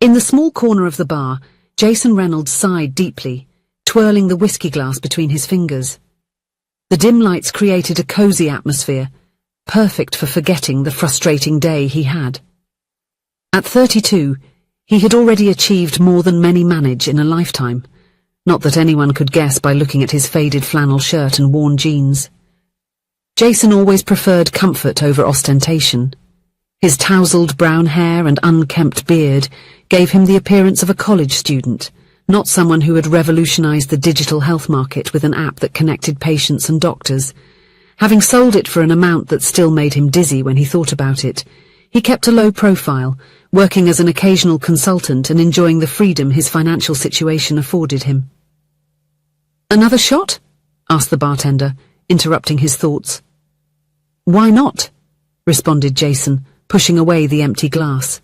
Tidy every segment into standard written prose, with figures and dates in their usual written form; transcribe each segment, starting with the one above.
In the small corner of the bar, Jason Reynolds sighed deeply, twirling the whiskey glass between his fingers. The dim lights created a cozy atmosphere, perfect for forgetting the frustrating day he had. At 32, he had already achieved more than many manage in a lifetime, not that anyone could guess by looking at his faded flannel shirt and worn jeans. Jason always preferred comfort over ostentation. His tousled brown hair and unkempt beard gave him the appearance of a college student, not someone who had revolutionized the digital health market with an app that connected patients and doctors. Having sold it for an amount that still made him dizzy when he thought about it, he kept a low profile, working as an occasional consultant and enjoying the freedom his financial situation afforded him. "Another shot?" asked the bartender, interrupting his thoughts. "Why not?" responded Jason, pushing away the empty glass.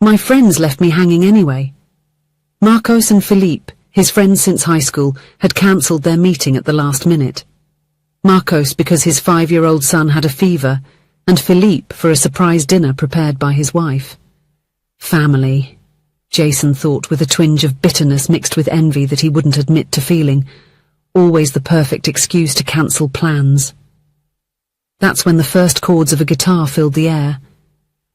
"My friends left me hanging anyway." Marcos and Philippe, his friends since high school, had cancelled their meeting at the last minute. Marcos because his 5-year-old son had a fever, and Philippe for a surprise dinner prepared by his wife. Family, Jason thought with a twinge of bitterness mixed with envy that he wouldn't admit to feeling. Always the perfect excuse to cancel plans. That's when the first chords of a guitar filled the air.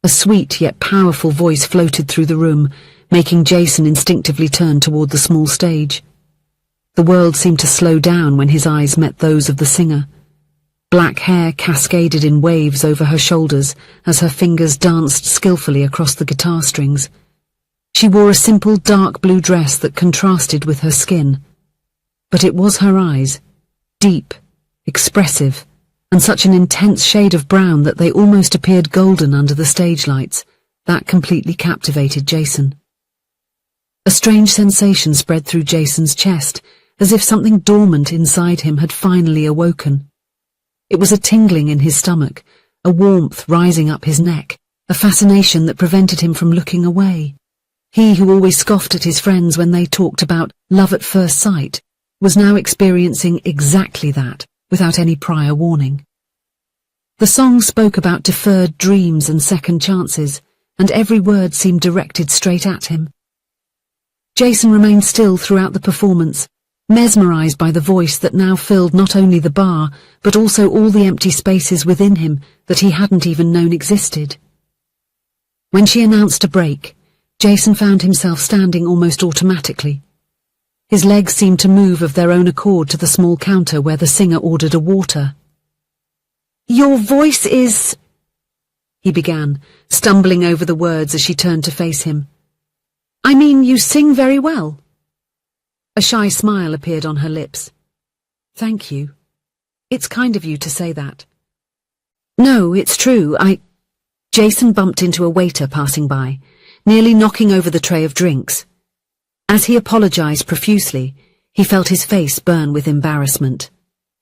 A sweet yet powerful voice floated through the room, making Jason instinctively turn toward the small stage. The world seemed to slow down when his eyes met those of the singer. Black hair cascaded in waves over her shoulders as her fingers danced skillfully across the guitar strings. She wore a simple dark blue dress that contrasted with her skin. But it was her eyes, deep, expressive, and such an intense shade of brown that they almost appeared golden under the stage lights, that completely captivated Jason. A strange sensation spread through Jason's chest, as if something dormant inside him had finally awoken. It was a tingling in his stomach, a warmth rising up his neck, a fascination that prevented him from looking away. He who always scoffed at his friends when they talked about love at first sight was now experiencing exactly that, without any prior warning. The song spoke about deferred dreams and second chances, and every word seemed directed straight at him. Jason remained still throughout the performance, mesmerized by the voice that now filled not only the bar, but also all the empty spaces within him that he hadn't even known existed. When she announced a break, Jason found himself standing almost automatically. His legs seemed to move of their own accord to the small counter where the singer ordered a water. "Your voice is—" he began, stumbling over the words as she turned to face him. "I mean, you sing very well." A shy smile appeared on her lips. "Thank you. It's kind of you to say that." "No, it's true, Jason bumped into a waiter passing by, nearly knocking over the tray of drinks. As he apologized profusely, he felt his face burn with embarrassment.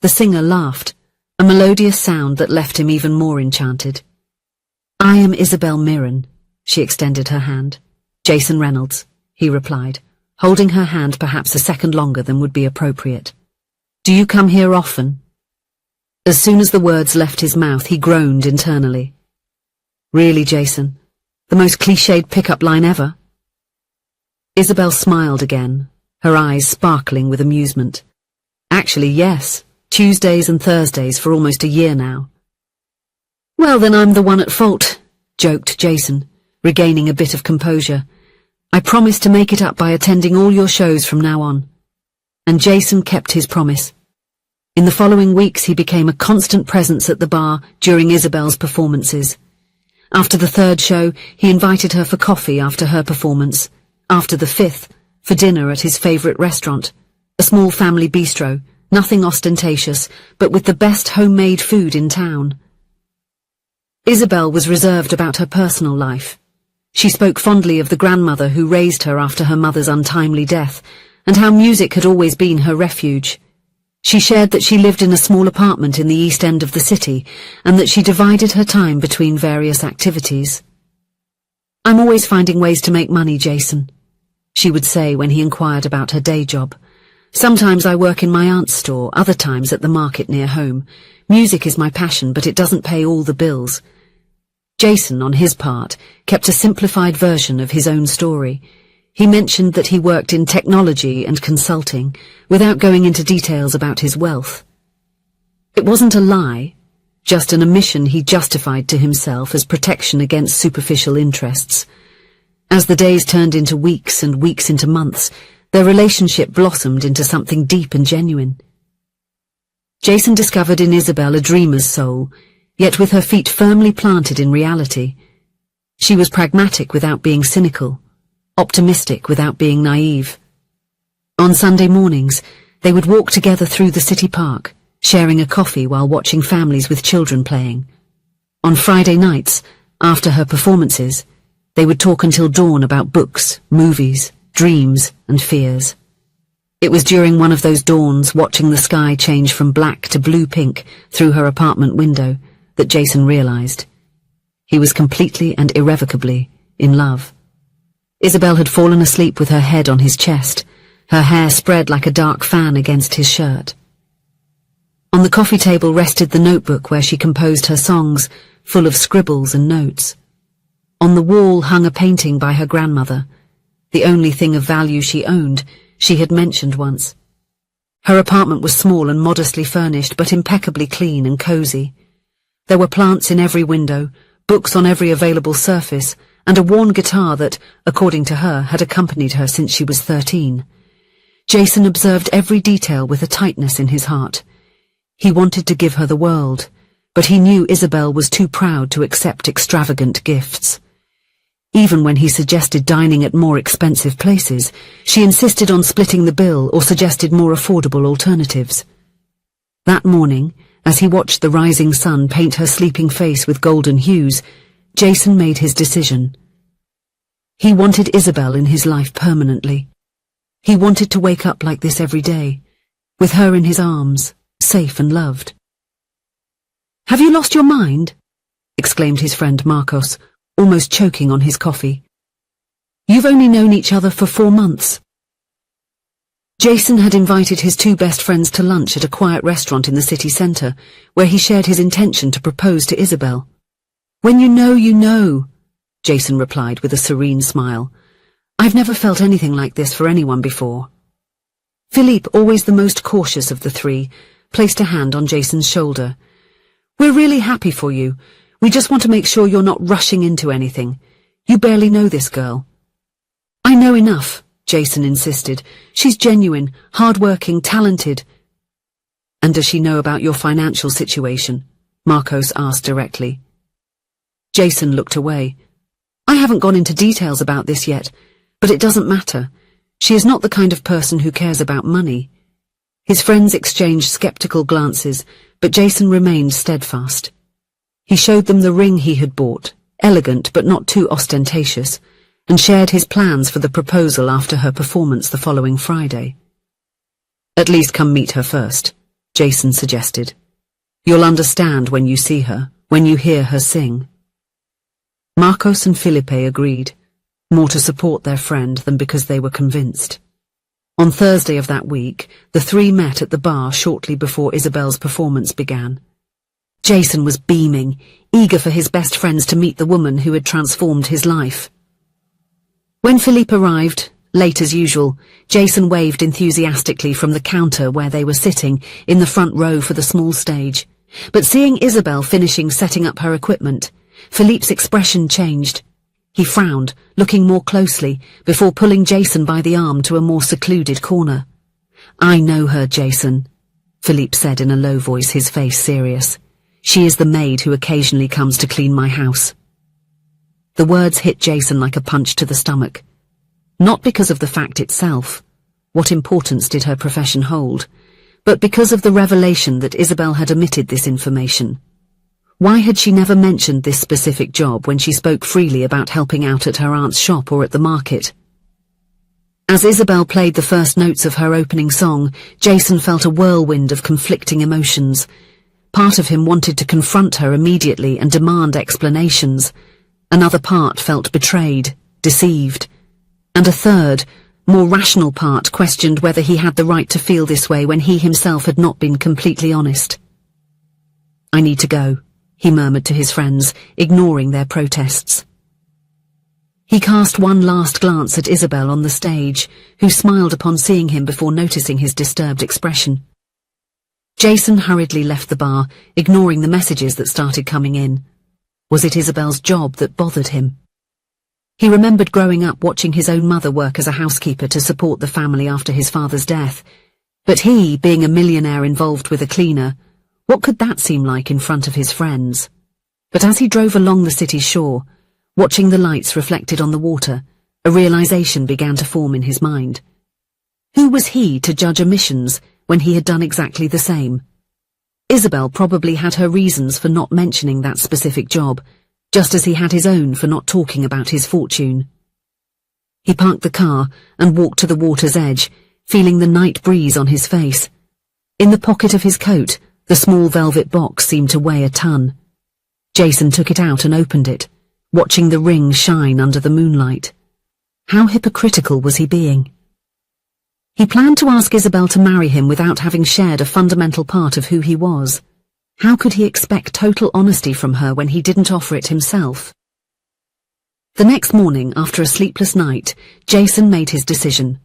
The singer laughed, a melodious sound that left him even more enchanted. "I am Isabel Mirren," she extended her hand. "Jason Reynolds," he replied, holding her hand perhaps a second longer than would be appropriate. "Do you come here often?" As soon as the words left his mouth, he groaned internally. "Really, Jason? The most cliched pickup line ever?" Isabel smiled again, her eyes sparkling with amusement. "Actually, yes. Tuesdays and Thursdays for almost a year now." "Well, then I'm the one at fault," joked Jason, regaining a bit of composure. "I promise to make it up by attending all your shows from now on." And Jason kept his promise. In the following weeks he became a constant presence at the bar during Isabel's performances. After the 3rd show, he invited her for coffee after her performance. After the 5th, for dinner at his favorite restaurant, a small family bistro, nothing ostentatious, but with the best homemade food in town. Isabel was reserved about her personal life. She spoke fondly of the grandmother who raised her after her mother's untimely death, and how music had always been her refuge. She shared that she lived in a small apartment in the East End of the city, and that she divided her time between various activities. "I'm always finding ways to make money, Jason," she would say when he inquired about her day job. "Sometimes I work in my aunt's store, other times at the market near home. Music is my passion, but it doesn't pay all the bills." Jason, on his part, kept a simplified version of his own story. He mentioned that he worked in technology and consulting, without going into details about his wealth. It wasn't a lie, just an omission he justified to himself as protection against superficial interests. As the days turned into weeks and weeks into months, their relationship blossomed into something deep and genuine. Jason discovered in Isabel a dreamer's soul, yet with her feet firmly planted in reality. She was pragmatic without being cynical, optimistic without being naive. On Sunday mornings, they would walk together through the city park, sharing a coffee while watching families with children playing. On Friday nights, after her performances, they would talk until dawn about books, movies, dreams, and fears. It was during one of those dawns, watching the sky change from black to blue-pink through her apartment window, that Jason realized. He was completely and irrevocably in love. Isabel had fallen asleep with her head on his chest, her hair spread like a dark fan against his shirt. On the coffee table rested the notebook where she composed her songs, full of scribbles and notes. On the wall hung a painting by her grandmother, the only thing of value she owned, she had mentioned once. Her apartment was small and modestly furnished, but impeccably clean and cozy. There were plants in every window, books on every available surface, and a worn guitar that, according to her, had accompanied her since she was 13. Jason observed every detail with a tightness in his heart. He wanted to give her the world, but he knew Isabel was too proud to accept extravagant gifts. Even when he suggested dining at more expensive places, she insisted on splitting the bill or suggested more affordable alternatives. That morning, as he watched the rising sun paint her sleeping face with golden hues, Jason made his decision. He wanted Isabel in his life permanently. He wanted to wake up like this every day, with her in his arms, safe and loved. "Have you lost your mind?" exclaimed his friend Marcos, almost choking on his coffee. "You've only known each other for 4 months. Jason had invited his 2 best friends to lunch at a quiet restaurant in the city centre, where he shared his intention to propose to Isabel. "When you know, you know," Jason replied with a serene smile. "I've never felt anything like this for anyone before." Philippe, always the most cautious of the 3, placed a hand on Jason's shoulder. "We're really happy for you. We just want to make sure you're not rushing into anything. You barely know this girl." "I know enough," Jason insisted. "She's genuine, hard-working, talented." "And does she know about your financial situation?" Marcos asked directly. Jason looked away. "I haven't gone into details about this yet, but it doesn't matter. She is not the kind of person who cares about money." His friends exchanged skeptical glances, but Jason remained steadfast. He showed them the ring he had bought, elegant but not too ostentatious, and shared his plans for the proposal after her performance the following Friday. "At least come meet her first," Jason suggested. "You'll understand when you see her, when you hear her sing." Marcos and Felipe agreed, more to support their friend than because they were convinced. On Thursday of that week, the 3 met at the bar shortly before Isabel's performance began. Jason was beaming, eager for his best friends to meet the woman who had transformed his life. When Philippe arrived, late as usual, Jason waved enthusiastically from the counter where they were sitting, in the front row for the small stage. But seeing Isabel finishing setting up her equipment, Philippe's expression changed. He frowned, looking more closely, before pulling Jason by the arm to a more secluded corner. "I know her, Jason," Philippe said in a low voice, his face serious. "She is the maid who occasionally comes to clean my house." The words hit Jason like a punch to the stomach. Not because of the fact itself, what importance did her profession hold, but because of the revelation that Isabel had omitted this information. Why had she never mentioned this specific job when she spoke freely about helping out at her aunt's shop or at the market? As Isabel played the first notes of her opening song, Jason felt a whirlwind of conflicting emotions. Part of him wanted to confront her immediately and demand explanations. Another part felt betrayed, deceived. And a third, more rational part questioned whether he had the right to feel this way when he himself had not been completely honest. "I need to go," he murmured to his friends, ignoring their protests. He cast one last glance at Isabel on the stage, who smiled upon seeing him before noticing his disturbed expression. Jason hurriedly left the bar, ignoring the messages that started coming in. Was it Isabel's job that bothered him? He remembered growing up watching his own mother work as a housekeeper to support the family after his father's death. But he, being a millionaire involved with a cleaner, what could that seem like in front of his friends? But as he drove along the city's shore, watching the lights reflected on the water, a realization began to form in his mind. Who was he to judge omissions when he had done exactly the same? Isabel probably had her reasons for not mentioning that specific job, just as he had his own for not talking about his fortune. He parked the car and walked to the water's edge, feeling the night breeze on his face. In the pocket of his coat, the small velvet box seemed to weigh a ton. Jason took it out and opened it, watching the ring shine under the moonlight. How hypocritical was he being? He planned to ask Isabel to marry him without having shared a fundamental part of who he was. How could he expect total honesty from her when he didn't offer it himself? The next morning, after a sleepless night, Jason made his decision.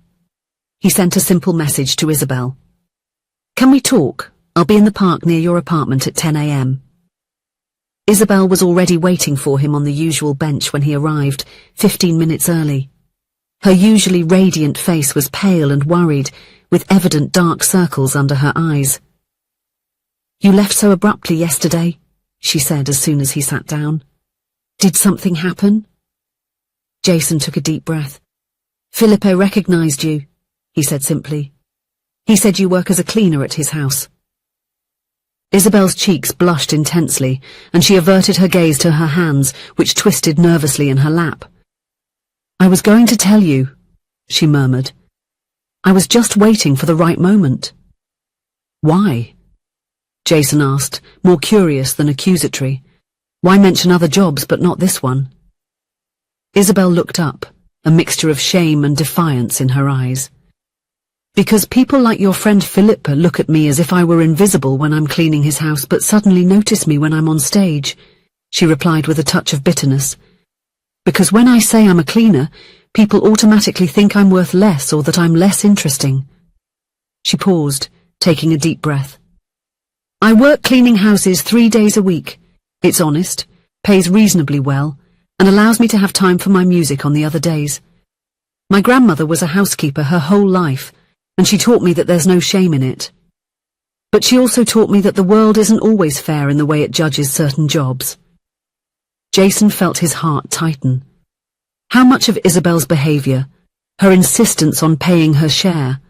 He sent a simple message to Isabel. "Can we talk? I'll be in the park near your apartment at 10 a.m. Isabel was already waiting for him on the usual bench when he arrived, 15 minutes early. Her usually radiant face was pale and worried, with evident dark circles under her eyes. "You left so abruptly yesterday," she said as soon as he sat down. "Did something happen?" Jason took a deep breath. "Filippo recognized you," he said simply. "He said you work as a cleaner at his house." Isabel's cheeks blushed intensely, and she averted her gaze to her hands, which twisted nervously in her lap. "I was going to tell you," she murmured. "I was just waiting for the right moment." "Why?" Jason asked, more curious than accusatory. "Why mention other jobs but not this one?" Isabel looked up, a mixture of shame and defiance in her eyes. "Because people like your friend Filippo look at me as if I were invisible when I'm cleaning his house but suddenly notice me when I'm on stage," she replied with a touch of bitterness. "Because when I say I'm a cleaner, people automatically think I'm worth less or that I'm less interesting." She paused, taking a deep breath. "I work cleaning houses 3 days a week. It's honest, pays reasonably well, and allows me to have time for my music on the other days. My grandmother was a housekeeper her whole life, and she taught me that there's no shame in it. But she also taught me that the world isn't always fair in the way it judges certain jobs." Jason felt his heart tighten. How much of Isabel's behavior, her insistence on paying her share,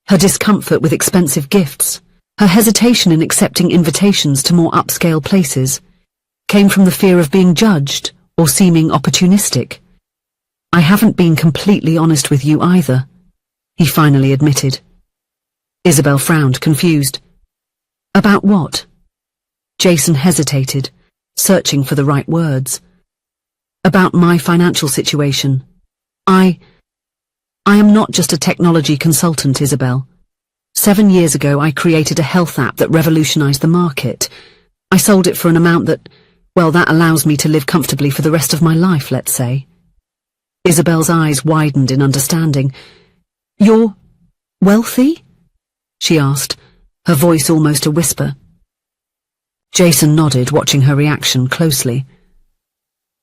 her discomfort with expensive gifts, her hesitation in accepting invitations to more upscale places, came from the fear of being judged or seeming opportunistic? "I haven't been completely honest with you either," he finally admitted. Isabel frowned, confused. "About what?" Jason hesitated, searching for the right words. "About my financial situation. I am not just a technology consultant, Isabel. 7 years ago I created a health app that revolutionized the market. I sold it for an amount that, well, that allows me to live comfortably for the rest of my life, let's say." Isabel's eyes widened in understanding. "You're wealthy?" she asked, her voice almost a whisper. Jason nodded, watching her reaction closely.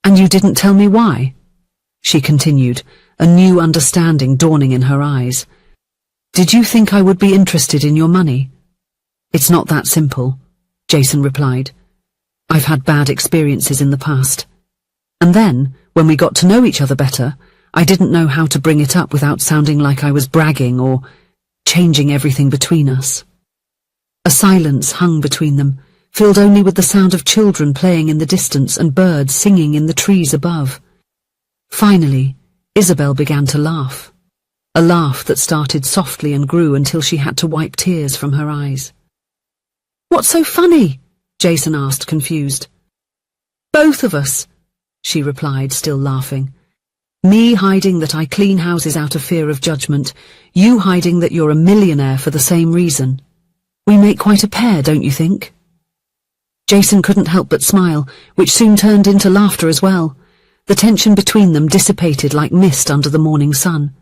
"And you didn't tell me why?" she continued, a new understanding dawning in her eyes. "Did you think I would be interested in your money?" "It's not that simple," Jason replied. "I've had bad experiences in the past. And then, when we got to know each other better, I didn't know how to bring it up without sounding like I was bragging or changing everything between us." A silence hung between them, filled only with the sound of children playing in the distance and birds singing in the trees above. Finally, Isabel began to laugh. A laugh that started softly and grew until she had to wipe tears from her eyes. "What's so funny?" Jason asked, confused. "Both of us," she replied, still laughing. "Me hiding that I clean houses out of fear of judgment, you hiding that you're a millionaire for the same reason. We make quite a pair, don't you think?" Jason couldn't help but smile, which soon turned into laughter as well. The tension between them dissipated like mist under the morning sun.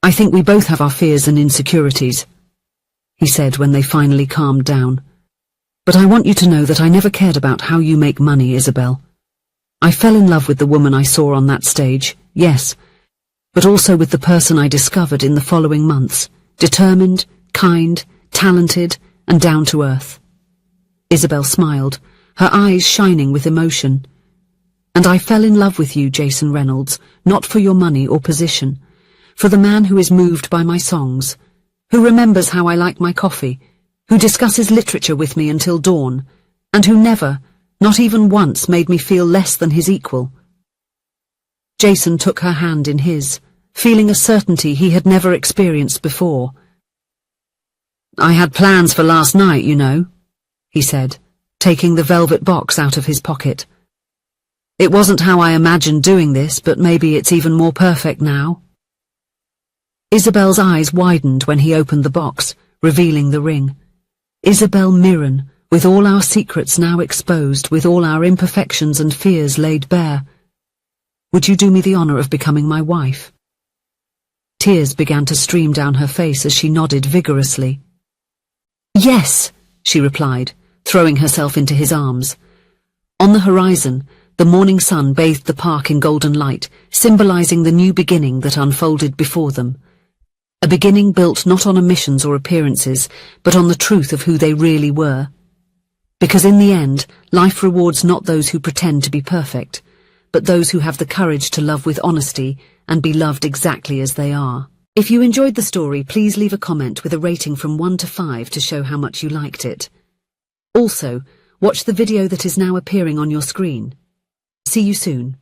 "I think we both have our fears and insecurities," he said when they finally calmed down. "But I want you to know that I never cared about how you make money, Isabel. I fell in love with the woman I saw on that stage, yes, but also with the person I discovered in the following months, determined, kind, talented, and down to earth." Isabel smiled, her eyes shining with emotion. "And I fell in love with you, Jason Reynolds, not for your money or position, for the man who is moved by my songs, who remembers how I like my coffee, who discusses literature with me until dawn, and who never, not even once, made me feel less than his equal." Jason took her hand in his, feeling a certainty he had never experienced before. "I had plans for last night, you know," he said, taking the velvet box out of his pocket. "It wasn't how I imagined doing this, but maybe it's even more perfect now." Isabel's eyes widened when he opened the box, revealing the ring. "Isabel Mirren, with all our secrets now exposed, with all our imperfections and fears laid bare. Would you do me the honor of becoming my wife?" Tears began to stream down her face as she nodded vigorously. "Yes," she replied, throwing herself into his arms. On the horizon, the morning sun bathed the park in golden light, symbolizing the new beginning that unfolded before them. A beginning built not on omissions or appearances, but on the truth of who they really were. Because in the end, life rewards not those who pretend to be perfect, but those who have the courage to love with honesty and be loved exactly as they are. If you enjoyed the story, please leave a comment with a rating from 1 to 5 to show how much you liked it. Also, watch the video that is now appearing on your screen. See you soon.